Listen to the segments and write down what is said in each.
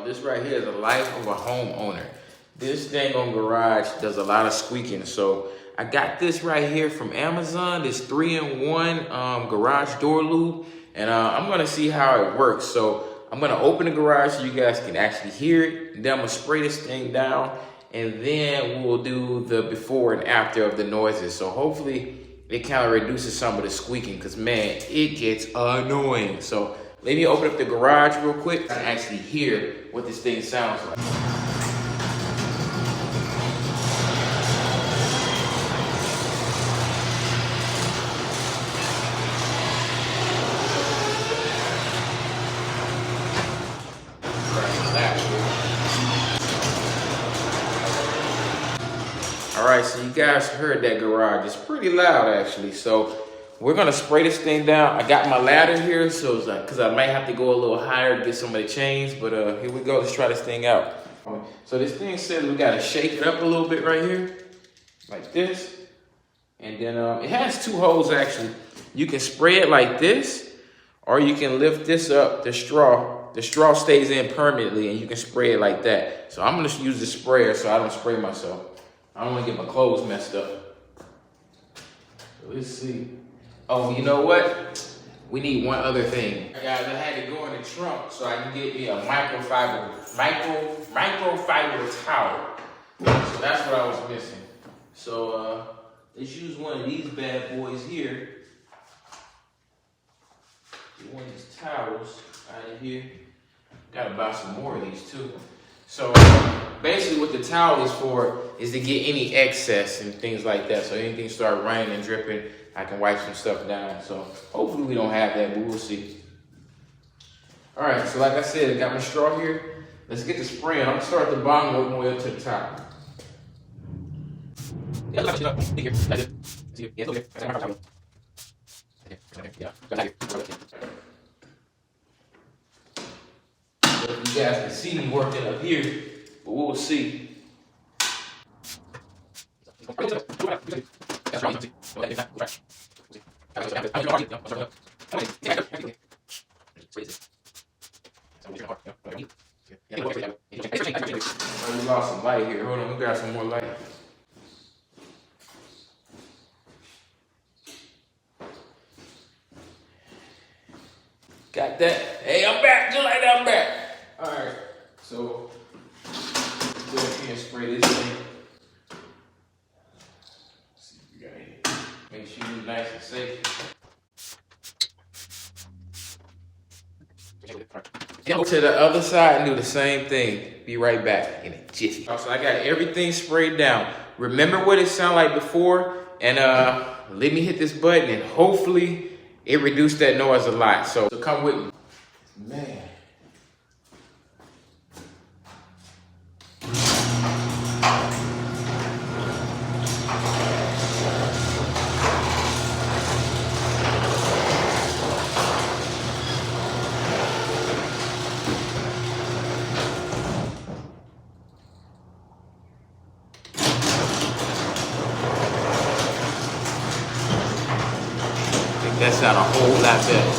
This right here is the life of a homeowner. This dang on garage does a lot of squeaking. So I got this right here from Amazon, this 3-in-1 garage door lube. And I'm gonna see how it works. So I'm gonna open the garage so you guys can actually hear it. And then I'm gonna spray this thing down, and then we'll do the before and after of the noises. So hopefully it kind of reduces some of the squeaking, because man, it gets annoying. So let me open up the garage real quick and actually hear what this thing sounds like. All right, so you guys heard that garage. It's pretty loud actually. So we're gonna spray this thing down. I got my ladder here, so it's like, cause I might have to go a little higher to get some of the chains, but here we go, let's try this thing out. So this thing says we gotta shake it up a little bit right here, like this. And then it has 2 holes actually. You can spray it like this, or you can lift this up, the straw. The straw stays in permanently and you can spray it like that. So I'm gonna use the sprayer so I don't spray myself. I don't wanna get my clothes messed up. So let's see. Oh, you know what? We need one other thing. Guys, I had to go in the trunk so I can get me a microfiber towel. So that's what I was missing. So let's use one of these bad boys here. Get one of these towels out of here. Gotta buy some more of these too. So basically what the towel is for is to get any excess and things like that. So anything start raining and dripping, I can wipe some stuff down. So hopefully we don't have that, but we'll see. All right, so like I said, I got my straw here. Let's get the spraying. I'm gonna start at the bottom, work my way up to the top. You guys can see me working up here, but we'll see. We lost some light here. Hold on, we got some more light. Got that? Hey, I'm back. Just like that, I'm back. All right, so go ahead and spray this thing. Let's see what we got here. Make sure you're nice and safe. Go to the other side and do the same thing. Be right back in a jiffy. So I got everything sprayed down. Remember what it sounded like before, and let me hit this button, and hopefully it reduced that noise a lot. So come with me, man. That sound a whole lot better.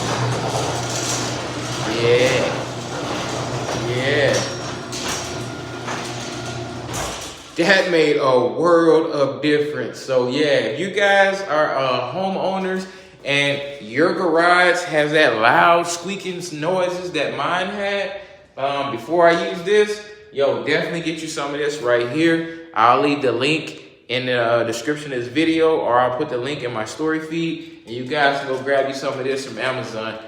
Yeah. That made a world of difference. So yeah, if you guys are homeowners and your garage has that loud squeaking noises that mine had before I used this, yo, definitely get you some of this right here. I'll leave the link in the description of this video, or I'll put the link in my story feed, and you guys can go grab you some of this from Amazon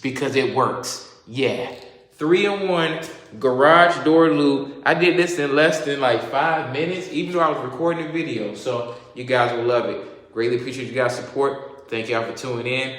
because it works. Yeah, 3-in-1 garage door lube. I did this in less than like 5 minutes, even though I was recording the video. So you guys will love it. Greatly appreciate you guys' support. Thank y'all for tuning in.